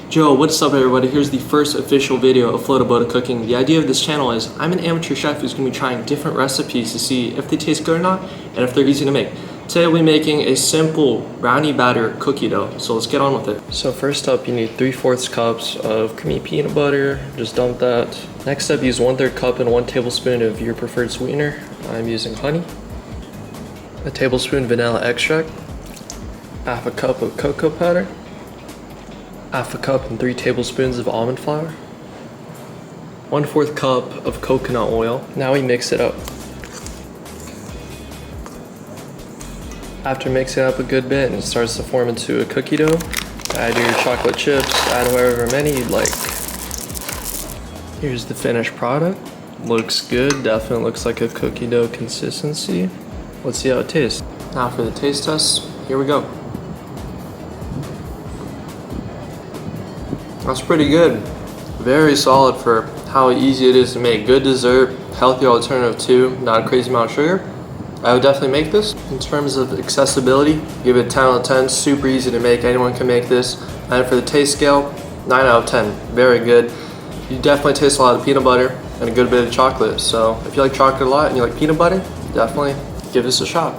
Joe, what's up everybody? Here's the first official video of Float a Boat of Cooking. The idea of this channel is I'm an amateur chef who's going to be trying different recipes to see if they taste good or not and if they're easy to make. Today we'll be making a simple brownie batter cookie dough, so let's get on with it. So first up you need 3/4 cups of creamy peanut butter, just dump that. Next up use 1/3 cup and 1 tablespoon of your preferred sweetener. I'm using honey. A tablespoon vanilla extract. Half a cup of cocoa powder. Half a cup and 3 tablespoons of almond flour. 1/4 cup of coconut oil. Now we mix it up. After mixing it up a good bit and it starts to form into a cookie dough, add your chocolate chips, add however many you'd like. Here's the finished product. Looks good, definitely looks like a cookie dough consistency. Let's see how it tastes. Now for the taste test, here we go. That's pretty good. Very solid for how easy it is to make. Good dessert, healthy alternative too, not a crazy amount of sugar. I would definitely make this. In terms of accessibility, give it a 10 out of 10, super easy to make, anyone can make this. And for the taste scale, 9 out of 10, very good. You definitely taste a lot of peanut butter and a good bit of chocolate. So if you like chocolate a lot and you like peanut butter, definitely give this a shot.